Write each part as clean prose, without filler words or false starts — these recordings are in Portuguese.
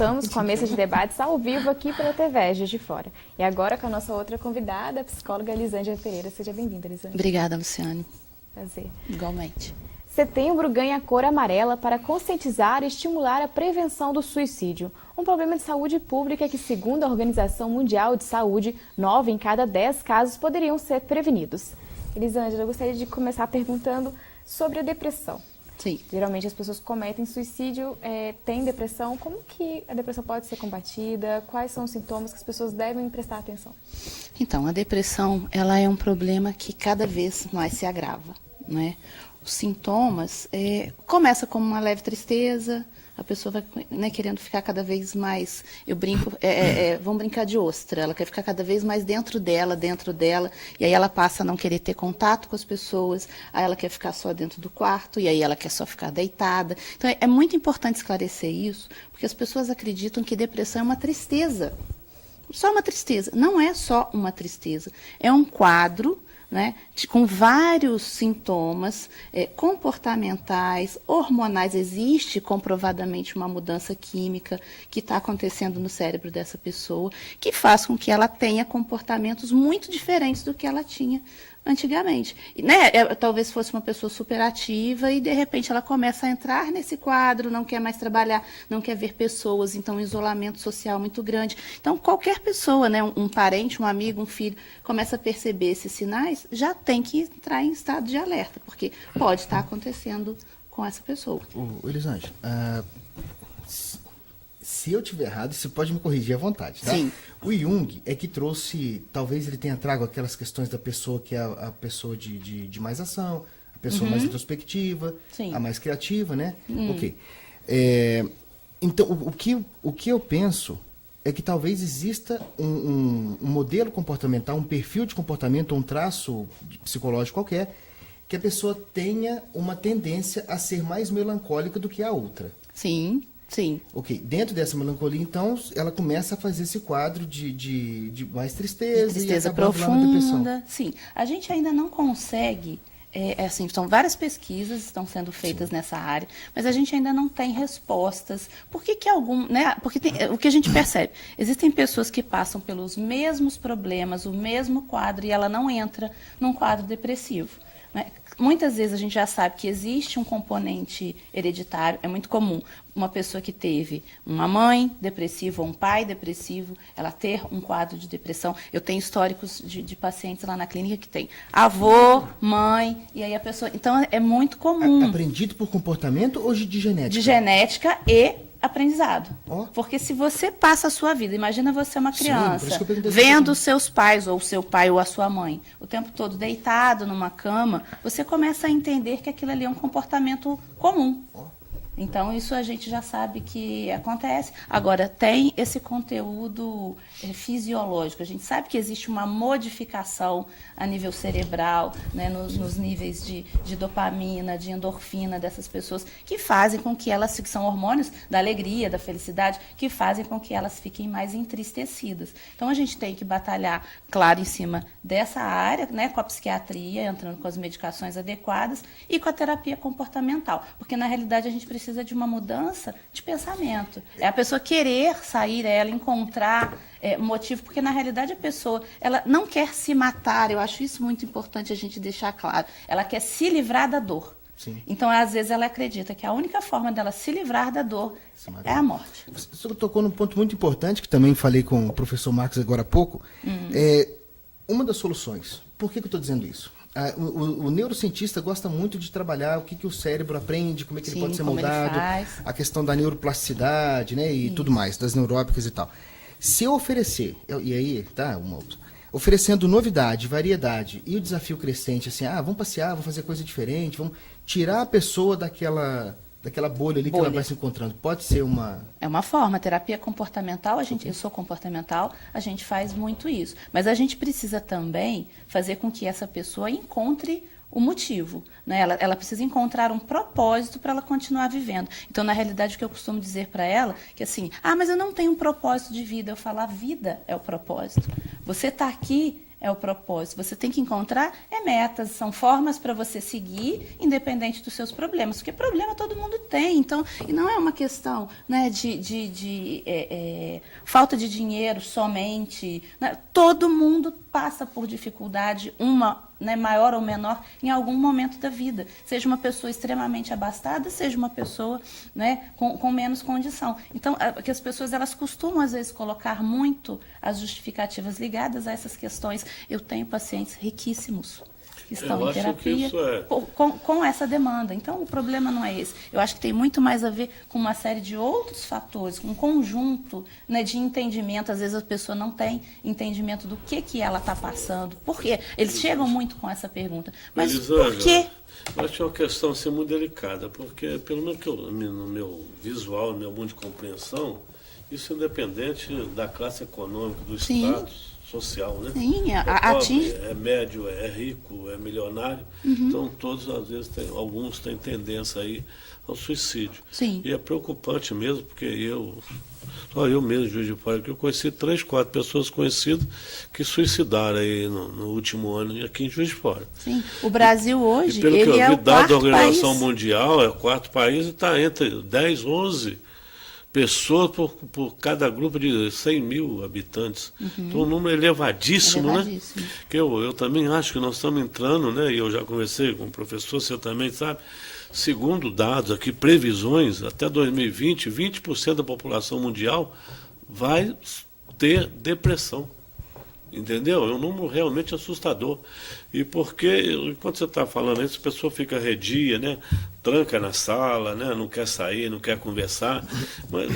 voltamos com a mesa de debates ao vivo aqui pela TV Juiz de Fora. E agora com a nossa outra convidada, a psicóloga Elisângela Pereira. Seja bem-vinda, Elisângela. Obrigada, Luciane. Prazer. Igualmente. Setembro ganha a cor amarela para conscientizar e estimular a prevenção do suicídio. Um problema de saúde pública que, segundo a Organização Mundial de Saúde, 9 em cada 10 casos poderiam ser prevenidos. Elisângela, eu gostaria de começar perguntando sobre a depressão. Sim. Geralmente as pessoas cometem suicídio, têm depressão. Como que a depressão pode ser combatida? Quais são os sintomas que as pessoas devem prestar atenção? Então, a depressão, ela é um problema que cada vez mais se agrava, né? Os sintomas começa como uma leve tristeza, a pessoa vai, né, querendo ficar cada vez mais, eu brinco, vamos brincar de ostra, ela quer ficar cada vez mais dentro dela, e aí ela passa a não querer ter contato com as pessoas, aí ela quer ficar só dentro do quarto, e aí ela quer só ficar deitada. Então é muito importante esclarecer isso, porque as pessoas acreditam que depressão é uma tristeza, só uma tristeza. Não é só uma tristeza, é um quadro, né, com vários sintomas comportamentais, hormonais. Existe comprovadamente uma mudança química que está acontecendo no cérebro dessa pessoa, que faz com que ela tenha comportamentos muito diferentes do que ela tinha antigamente. Né? Talvez fosse uma pessoa superativa e, de repente, ela começa a entrar nesse quadro, não quer mais trabalhar, não quer ver pessoas, então um isolamento social muito grande. Então, qualquer pessoa, né, um parente, um amigo, um filho, começa a perceber esses sinais, já tem que entrar em estado de alerta, porque pode estar acontecendo com essa pessoa. Elisângela, se eu estiver errado, você pode me corrigir à vontade, tá? Sim. O Jung é que trouxe, talvez ele tenha trago aquelas questões da pessoa que é a pessoa de mais ação, a pessoa mais introspectiva, Sim. a mais criativa, né? Ok. Então, o que eu penso é que talvez exista um modelo comportamental, um perfil de comportamento, um traço psicológico qualquer, que a pessoa tenha uma tendência a ser mais melancólica do que a outra. Sim. Sim. Ok, dentro dessa melancolia, então, ela começa a fazer esse quadro de mais tristeza, De tristeza e acabando lá na depressão. profunda. Sim. A gente ainda não consegue, assim, são várias pesquisas que estão sendo feitas nessa área, mas a gente ainda não tem respostas. Por que né? Porque o que a gente percebe, existem pessoas que passam pelos mesmos problemas, o mesmo quadro, e ela não entra num quadro depressivo. Né? Muitas vezes a gente já sabe que existe um componente hereditário, é muito comum uma pessoa que teve uma mãe depressiva ou um pai depressivo, ela ter um quadro de depressão. Eu tenho históricos de pacientes lá na clínica que tem avô, mãe, e aí a pessoa... Então, é muito comum. Aprendido por comportamento ou de genética? De genética e aprendizado. Oh. Porque se você passa a sua vida, imagina você uma criança, Sim, por isso que eu vendo os seus pais, ou o seu pai ou a sua mãe, o tempo todo deitado numa cama, você começa a entender que aquilo ali é um comportamento comum. Oh. Então, isso a gente já sabe que acontece. Agora, tem esse conteúdo fisiológico. A gente sabe que existe uma modificação a nível cerebral, né, nos níveis de dopamina, de endorfina dessas pessoas, que fazem com que elas, que são hormônios da alegria, da felicidade, que fazem com que elas fiquem mais entristecidas. Então, a gente tem que batalhar, claro, em cima dessa área, né, com a psiquiatria, entrando com as medicações adequadas e com a terapia comportamental. Porque, na realidade, a gente precisa de uma mudança de pensamento. É a pessoa querer sair, ela encontrar motivo, porque na realidade a pessoa, ela não quer se matar, eu acho isso muito importante a gente deixar claro. Ela quer se livrar da dor. Sim. Então, às vezes, ela acredita que a única forma dela se livrar da dor é a morte. Você tocou num ponto muito importante, que também falei com o professor Marcos agora há pouco. Uma das soluções. Por que eu estou dizendo isso? O neurocientista gosta muito de trabalhar o que o cérebro aprende, como é que ele pode ser moldado, a questão da neuroplasticidade, né, e tudo mais, das neurópicas e tal. Se eu oferecer, e aí, tá, oferecendo novidade, variedade e o desafio crescente, assim, vamos passear, vamos fazer coisa diferente, vamos tirar a pessoa daquela bolha ali que ela vai se encontrando. Pode ser uma... É uma forma. Terapia comportamental, eu sou comportamental, a gente faz muito isso. Mas a gente precisa também fazer com que essa pessoa encontre o motivo, né? Ela precisa encontrar um propósito para ela continuar vivendo. Então, na realidade, o que eu costumo dizer para ela, que assim, mas eu não tenho um propósito de vida. Eu falo, a vida é o propósito. Você está aqui é o propósito. Você tem que encontrar metas, são formas para você seguir, independente dos seus problemas. Porque problema todo mundo tem. Então, e não é uma questão, né, de falta de dinheiro somente. Né? Todo mundo passa por dificuldade, uma, né, maior ou menor, em algum momento da vida. Seja uma pessoa extremamente abastada, seja uma pessoa, né, com menos condição. Então, que as pessoas elas costumam, às vezes, colocar muito as justificativas ligadas a essas questões. Eu tenho pacientes riquíssimos que estão em terapia com essa demanda. Então, o problema não é esse. Eu acho que tem muito mais a ver com uma série de outros fatores, com um conjunto, né, de entendimento. Às vezes a pessoa não tem entendimento do que ela está passando. Por quê? Eles chegam muito com essa pergunta. Mas por quê? Eu acho que é uma questão assim, muito delicada, porque, pelo menos no meu visual, no meu mundo de compreensão, isso é independente da classe econômica, do status social, né? Sim, é pobre, é médio, é rico, é milionário. Então, todos, às vezes, alguns têm tendência aí ao suicídio. Sim. E é preocupante mesmo, porque só eu mesmo, Juiz de Fora, que eu conheci 3, 4 pessoas conhecidas que suicidaram aí no último ano aqui em Juiz de Fora. Sim. O Brasil hoje, e pelo ele que eu vi, é o dado da quarto Organização país. Mundial, é o 4º país e está entre 10, 11 pessoas por cada grupo de 100 mil habitantes. Então, um número elevadíssimo, né? Que eu também acho que nós estamos entrando, né? E eu já conversei com o professor, você também sabe, segundo dados aqui, previsões, até 2020, 20% da população mundial vai ter depressão. Entendeu? É um número realmente assustador. E porque, enquanto você está falando isso, a pessoa fica redia, né? Tranca na sala, né? Não quer sair, não quer conversar. Mas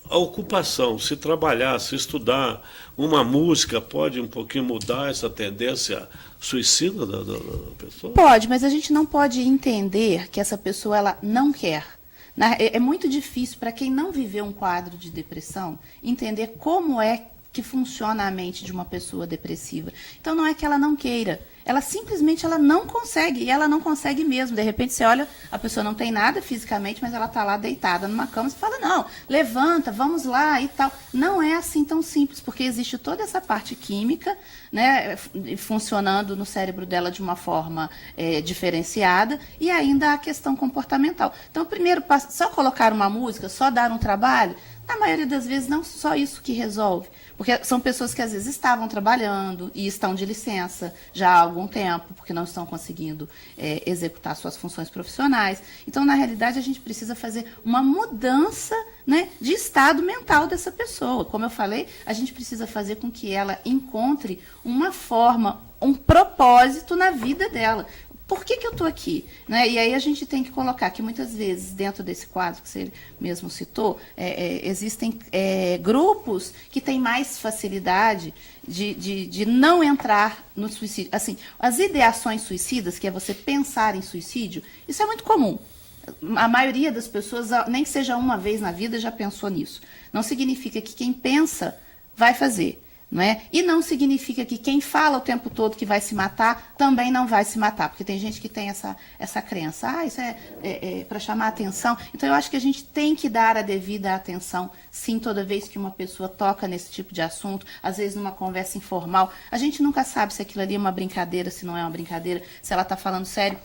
a ocupação, se trabalhar, se estudar, uma música pode um pouquinho mudar essa tendência suicida da pessoa? Pode, mas a gente não pode entender que essa pessoa ela não quer. É muito difícil para quem não viveu um quadro de depressão entender como é que funciona a mente de uma pessoa depressiva. Então não é que ela não queira, ela simplesmente ela não consegue, e ela não consegue mesmo. De repente você olha, a pessoa não tem nada fisicamente, mas ela está lá deitada numa cama, você fala, não, levanta, vamos lá e tal. Não é assim tão simples, porque existe toda essa parte química, né, funcionando no cérebro dela de uma forma diferenciada, e ainda a questão comportamental. Então, primeiro, só colocar uma música, só dar um trabalho, na maioria das vezes, não só isso que resolve. Porque são pessoas que, às vezes, estavam trabalhando e estão de licença já há algum tempo, porque não estão conseguindo executar suas funções profissionais. Então, na realidade, a gente precisa fazer uma mudança, né, de estado mental dessa pessoa. Como eu falei, a gente precisa fazer com que ela encontre uma forma, um propósito na vida dela. Por que eu estou aqui? Né? E aí a gente tem que colocar que muitas vezes, dentro desse quadro que você mesmo citou, existem grupos que têm mais facilidade de não entrar no suicídio. Assim, as ideações suicidas, que é você pensar em suicídio, isso é muito comum. A maioria das pessoas, nem que seja uma vez na vida, já pensou nisso. Não significa que quem pensa vai fazer. Não é? E não significa que quem fala o tempo todo que vai se matar também não vai se matar, porque tem gente que tem essa crença, isso é para chamar atenção. Então eu acho que a gente tem que dar a devida atenção, sim, toda vez que uma pessoa toca nesse tipo de assunto, às vezes numa conversa informal, a gente nunca sabe se aquilo ali é uma brincadeira, se não é uma brincadeira, se ela está falando sério,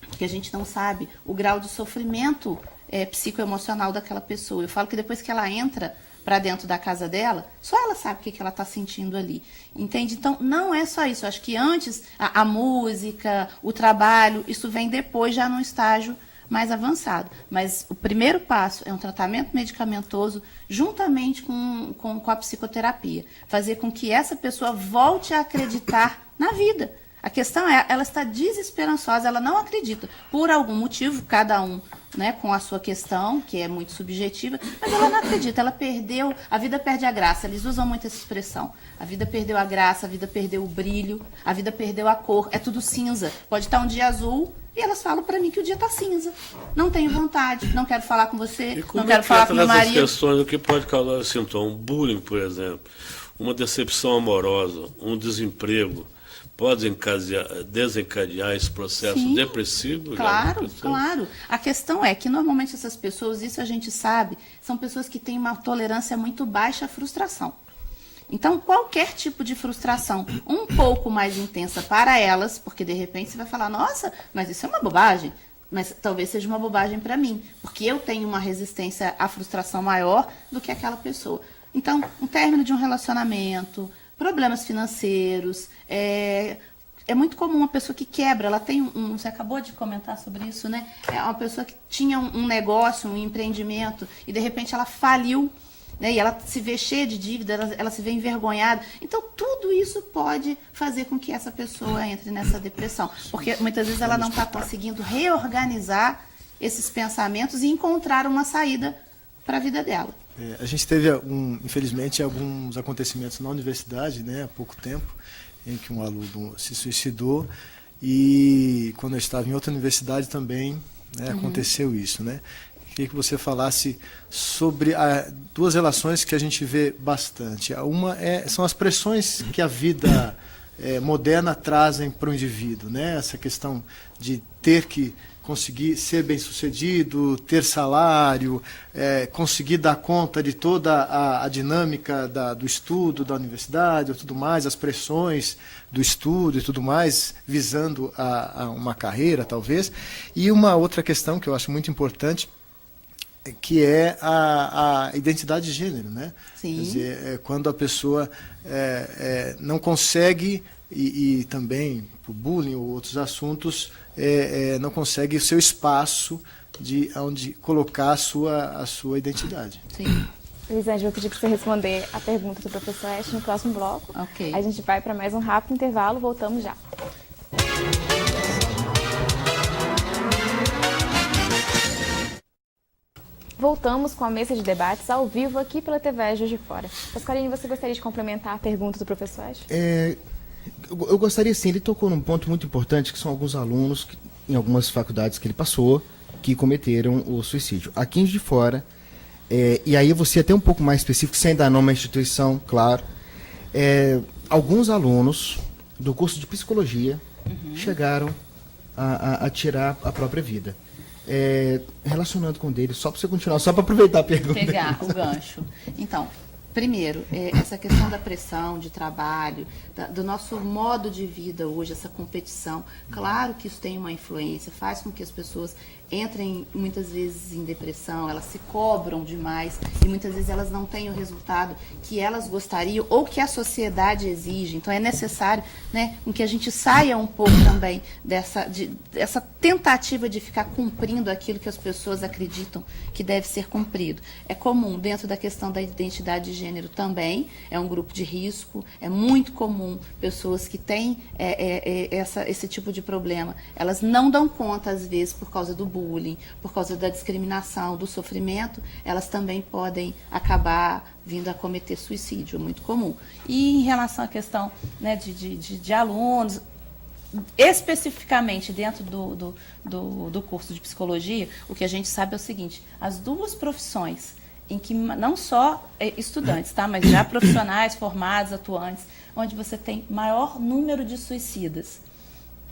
porque a gente não sabe o grau de sofrimento psicoemocional daquela pessoa. Eu falo que depois que ela entra para dentro da casa dela, só ela sabe o que ela está sentindo ali, entende? Então, não é só isso, eu acho que antes a música, o trabalho, isso vem depois, já num estágio mais avançado, mas o primeiro passo é um tratamento medicamentoso juntamente com a psicoterapia, fazer com que essa pessoa volte a acreditar na vida. A questão é, ela está desesperançosa, ela não acredita, por algum motivo, cada um, né, com a sua questão, que é muito subjetiva, mas ela não acredita, ela perdeu, a vida perde a graça, eles usam muito essa expressão, a vida perdeu a graça, a vida perdeu o brilho, a vida perdeu a cor, é tudo cinza, pode estar um dia azul, e elas falam para mim que o dia está cinza, não tenho vontade, não quero falar com você, não quero falar com meu marido. Questões, o que pode causar sintoma, um bullying, por exemplo, uma decepção amorosa, um desemprego, pode desencadear esse processo depressivo? Claro, claro. A questão é que, normalmente, essas pessoas, isso a gente sabe, são pessoas que têm uma tolerância muito baixa à frustração. Então, qualquer tipo de frustração um pouco mais intensa para elas, porque de repente você vai falar, nossa, mas isso é uma bobagem, mas talvez seja uma bobagem para mim, porque eu tenho uma resistência à frustração maior do que aquela pessoa. Então, um término de um relacionamento, problemas financeiros, é muito comum uma pessoa que quebra, ela tem você acabou de comentar sobre isso, né? É uma pessoa que tinha um negócio, um empreendimento, e de repente ela faliu, né? E ela se vê cheia de dívida, ela se vê envergonhada. Então, tudo isso pode fazer com que essa pessoa entre nessa depressão, porque muitas vezes ela não está conseguindo reorganizar esses pensamentos e encontrar uma saída para a vida dela. A gente teve, infelizmente, alguns acontecimentos na universidade, né, há pouco tempo, em que um aluno se suicidou, e quando eu estava em outra universidade também, né, aconteceu isso, né? Queria que você falasse sobre duas relações que a gente vê bastante. Uma são as pressões que a vida moderna trazem para o indivíduo, né? Essa questão de ter que conseguir ser bem-sucedido, ter salário, conseguir dar conta de toda a dinâmica do estudo, da universidade, e tudo mais, as pressões do estudo e tudo mais, visando a uma carreira, talvez. E uma outra questão que eu acho muito importante, que é a identidade de gênero, né? Sim. Quer dizer, quando a pessoa não consegue, e também por bullying ou outros assuntos, não consegue o seu espaço de onde colocar a sua identidade. Sim. Elisângela, vou pedir para você responder a pergunta do professor Ash no próximo bloco. Ok. A gente vai para mais um rápido intervalo, voltamos já. Voltamos com a mesa de debates ao vivo aqui pela TV Juiz de Fora. Pascaline, você gostaria de complementar a pergunta do professor Ash? Eu gostaria, sim, ele tocou num ponto muito importante, que são alguns alunos, em algumas faculdades que ele passou, que cometeram o suicídio. Aqui em Juiz de Fora, e aí eu vou ser até um pouco mais específico, sem dar nome à instituição, claro, alguns alunos do curso de psicologia chegaram a tirar a própria vida. Relacionando com dele, só para você continuar, só para aproveitar a pergunta. Pegar o gancho. Então, primeiro, essa questão da pressão de trabalho, do nosso modo de vida hoje, essa competição, claro que isso tem uma influência, faz com que as pessoas entrem muitas vezes em depressão, elas se cobram demais e muitas vezes elas não têm o resultado que elas gostariam ou que a sociedade exige. Então é necessário, né, que a gente saia um pouco também dessa tentativa de ficar cumprindo aquilo que as pessoas acreditam que deve ser cumprido. É comum dentro da questão da identidade de gênero também, é um grupo de risco, é muito comum pessoas que têm esse tipo de problema, elas não dão conta às vezes por causa do bullying, por causa da discriminação, do sofrimento, elas também podem acabar vindo a cometer suicídio, é muito comum. E em relação à questão, né, de alunos, especificamente dentro do curso de psicologia, o que a gente sabe é o seguinte, as duas profissões em que não só estudantes, tá, mas já profissionais formados, atuantes, onde você tem maior número de suicidas,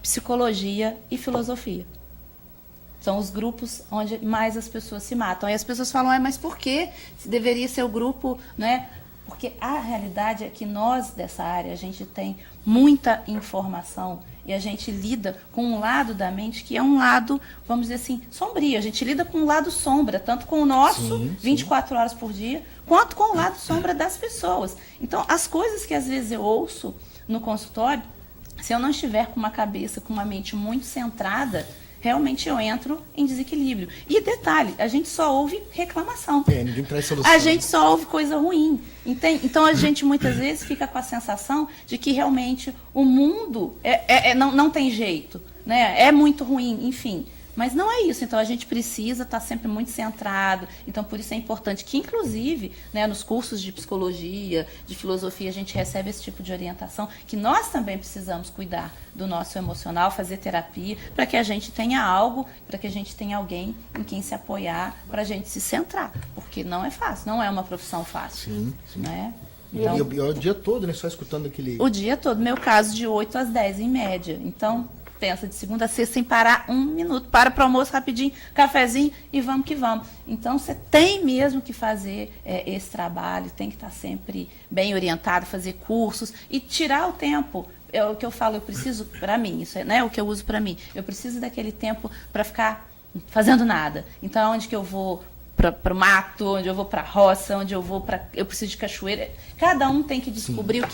psicologia e filosofia. São os grupos onde mais as pessoas se matam. Aí as pessoas falam, mas por que deveria ser o grupo, né? Porque a realidade é que nós, dessa área, a gente tem muita informação e a gente lida com um lado da mente que é um lado, vamos dizer assim, sombrio. A gente lida com um lado sombra, tanto com o nosso, 24 horas por dia, quanto com o lado sombra das pessoas. Então, as coisas que às vezes eu ouço no consultório, se eu não estiver com uma cabeça, com uma mente muito centrada, realmente eu entro em desequilíbrio. E detalhe, a gente só ouve reclamação. Ninguém traz solução. A gente só ouve coisa ruim. Entende? Então a gente muitas vezes fica com a sensação de que realmente o mundo não tem jeito, né? É muito ruim, enfim. Mas não é isso, então a gente precisa estar sempre muito centrado, então por isso é importante que, inclusive, né, nos cursos de psicologia, de filosofia, a gente recebe esse tipo de orientação, que nós também precisamos cuidar do nosso emocional, fazer terapia, para que a gente tenha algo, para que a gente tenha alguém em quem se apoiar, para a gente se centrar, porque não é fácil, não é uma profissão fácil. Sim. Né? Então, e o dia todo, né, só escutando aquele... O dia todo, meu caso de 8 às 10 em média, então... pensa de segunda a sexta sem parar um minuto. Para o almoço rapidinho, cafezinho e vamos que vamos. Então, você tem mesmo que fazer esse trabalho, tem que estar sempre bem orientado, fazer cursos e tirar o tempo. É o que eu falo, eu preciso para mim, isso é o que eu uso para mim. Eu preciso daquele tempo para ficar fazendo nada. Então, onde que eu vou? Para o mato, onde eu vou para a roça, onde eu vou para... Eu preciso de cachoeira. Cada um tem que descobrir o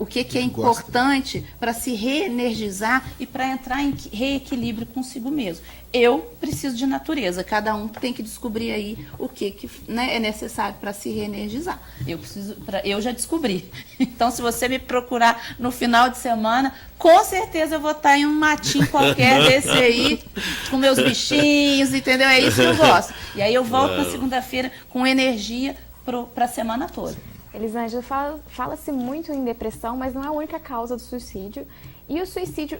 que é importante para se reenergizar e para entrar em reequilíbrio consigo mesmo. Eu preciso de natureza. Cada um tem que descobrir aí o que é necessário para se reenergizar. Eu já descobri. Então, se você me procurar no final de semana, com certeza eu vou estar em um matinho qualquer desse aí, com meus bichinhos, entendeu? É isso que eu gosto. E aí eu volto na segunda-feira com energia para a semana toda. Elisângela, fala-se muito em depressão, mas não é a única causa do suicídio. E o suicídio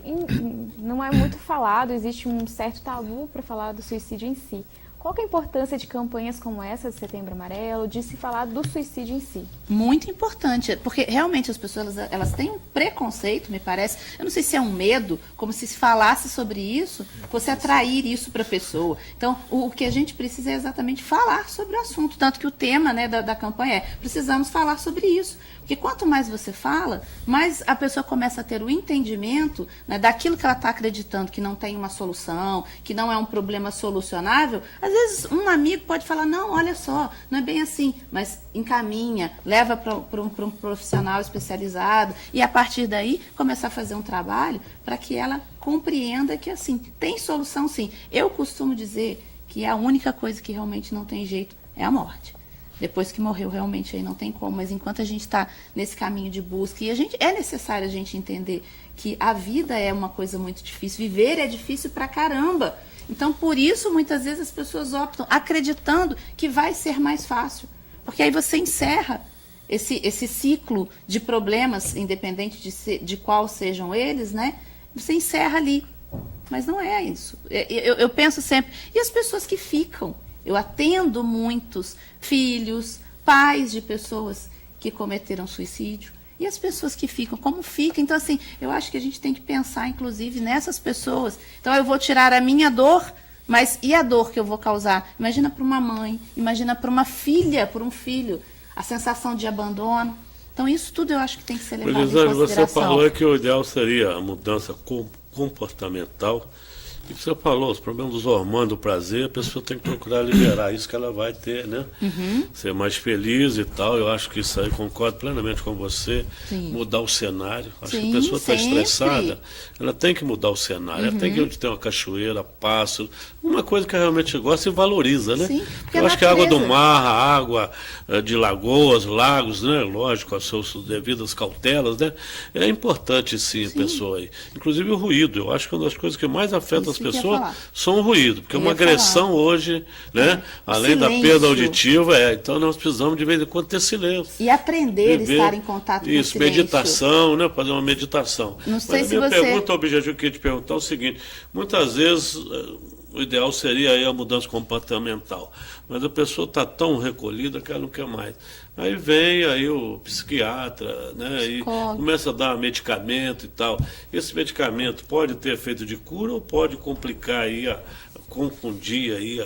não é muito falado, existe um certo tabu para falar do suicídio em si. Qual que é a importância de campanhas como essa de Setembro Amarelo, de se falar do suicídio em si? Muito importante, porque realmente as pessoas elas têm um preconceito, me parece. Eu não sei se é um medo, como se falasse sobre isso, fosse atrair isso para a pessoa. Então, o que a gente precisa é exatamente falar sobre o assunto. Tanto que o tema da campanha é: precisamos falar sobre isso. Porque quanto mais você fala, mais a pessoa começa a ter o entendimento, né, daquilo que ela está acreditando, que não tem uma solução, que não é um problema solucionável. Às vezes um amigo pode falar: não, olha só, não é bem assim, mas encaminha, leva para um profissional especializado e a partir daí começar a fazer um trabalho para que ela compreenda que assim, tem solução sim. Eu costumo dizer que a única coisa que realmente não tem jeito é a morte. Depois que morreu, realmente aí não tem como. Mas enquanto a gente está nesse caminho de busca, e é necessário a gente entender que a vida é uma coisa muito difícil. Viver é difícil pra caramba. Então, por isso, muitas vezes as pessoas optam acreditando que vai ser mais fácil. Porque aí você encerra esse ciclo de problemas, independente de qual sejam eles, né? Você encerra ali. Mas não é isso. Eu penso sempre... E as pessoas que ficam? Eu atendo muitos filhos, pais de pessoas que cometeram suicídio. E as pessoas que ficam, como ficam? Então, assim, eu acho que a gente tem que pensar, inclusive, nessas pessoas. Então, eu vou tirar a minha dor, mas e a dor que eu vou causar? Imagina para uma mãe, imagina para uma filha, para um filho, a sensação de abandono. Então, isso tudo eu acho que tem que ser levado em consideração. Você falou que o ideal seria a mudança comportamental. E você falou, os problemas dos hormônios do prazer, a pessoa tem que procurar liberar isso que ela vai ter, né? Ser mais feliz e tal. Eu acho que isso aí, concordo plenamente com você. Sim. Mudar o cenário. Acho que a pessoa está estressada, ela tem que mudar o cenário. Ela tem que ir onde tem uma cachoeira, pássaro, uma coisa que realmente gosta e valoriza, né? Sim, eu acho que a água do mar, a água de lagoas, lagos, né? Lógico, com as suas devidas cautelas, né? É importante sim a pessoa aí. Inclusive o ruído. Eu acho que uma das coisas que mais afeta as pessoas são o ruído, porque uma agressão hoje, né, além da perda auditiva, então nós precisamos de vez em quando ter silêncio. E aprender a estar em contato com o silêncio. Meditação, né, fazer uma meditação. Não sei. Mas a minha pergunta, o objetivo que eu queria te perguntar é o seguinte: muitas vezes o ideal seria aí a mudança comportamental, mas a pessoa está tão recolhida que ela não quer mais. Aí vem aí o psiquiatra, né, e começa a dar medicamento e tal. Esse medicamento pode ter efeito de cura ou pode complicar aí, confundir aí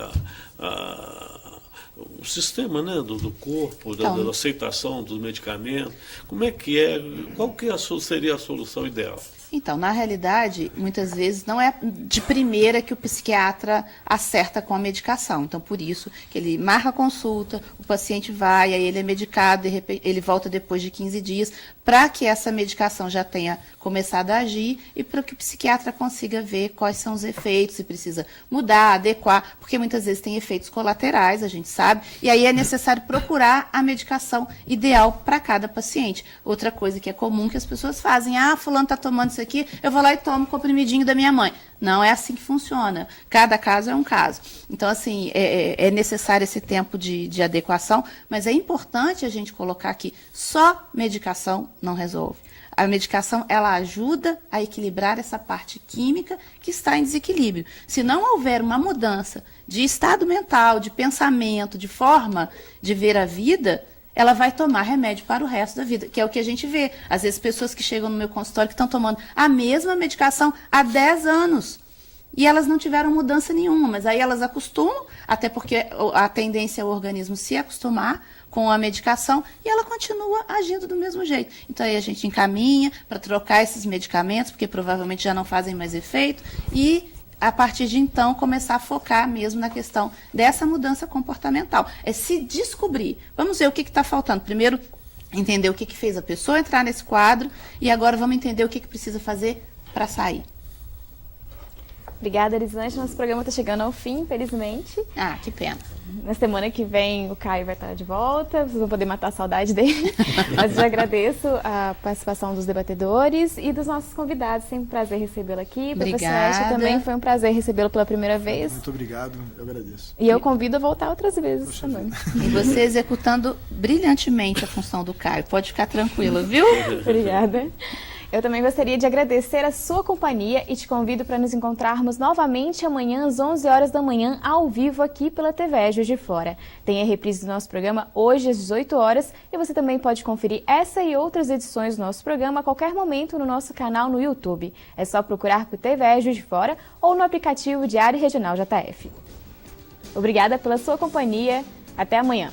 o sistema, né, do corpo, da aceitação dos medicamentos. Como é que é? Qual que seria a solução ideal? Então, na realidade, muitas vezes não é de primeira que o psiquiatra acerta com a medicação. Então, por isso que ele marca a consulta, o paciente vai, aí ele é medicado, de repente, ele volta depois de 15 dias, para que essa medicação já tenha começado a agir e para que o psiquiatra consiga ver quais são os efeitos, se precisa mudar, adequar, porque muitas vezes tem efeitos colaterais, a gente sabe, e aí é necessário procurar a medicação ideal para cada paciente. Outra coisa que é comum que as pessoas fazem: fulano está tomando isso aqui, eu vou lá e tomo o comprimidinho da minha mãe. Não é assim que funciona. Cada caso é um caso. Então, assim, é necessário esse tempo de adequação, mas é importante a gente colocar que só medicação não resolve. A medicação, ela ajuda a equilibrar essa parte química que está em desequilíbrio. Se não houver uma mudança de estado mental, de pensamento, de forma de ver a vida, ela vai tomar remédio para o resto da vida, que é o que a gente vê. Às vezes, pessoas que chegam no meu consultório que estão tomando a mesma medicação há 10 anos. E elas não tiveram mudança nenhuma, mas aí elas acostumam, até porque a tendência é o organismo se acostumar com a medicação e ela continua agindo do mesmo jeito. Então aí a gente encaminha para trocar esses medicamentos, porque provavelmente já não fazem mais efeito, e a partir de então começar a focar mesmo na questão dessa mudança comportamental. É se descobrir. Vamos ver o que está faltando. Primeiro, entender o que fez a pessoa entrar nesse quadro e agora vamos entender o que precisa fazer para sair. Obrigada, Elisângela. Nosso programa está chegando ao fim, infelizmente. Ah, que pena. Na semana que vem o Caio vai estar de volta, vocês vão poder matar a saudade dele. Mas eu agradeço a participação dos debatedores e dos nossos convidados. Sempre um prazer recebê-lo aqui. Obrigada. Professor Escher, também foi um prazer recebê-lo pela primeira vez. Muito obrigado, eu agradeço. E eu convido a voltar outras vezes Poxa também. E você executando brilhantemente a função do Caio. Pode ficar tranquila, viu? Obrigada. Eu também gostaria de agradecer a sua companhia e te convido para nos encontrarmos novamente amanhã às 11 horas da manhã, ao vivo aqui pela TV Juiz de Fora. Tem a reprise do nosso programa hoje às 18 horas e você também pode conferir essa e outras edições do nosso programa a qualquer momento no nosso canal no YouTube. É só procurar por TV Juiz de Fora ou no aplicativo Diário Regional JF. Obrigada pela sua companhia. Até amanhã.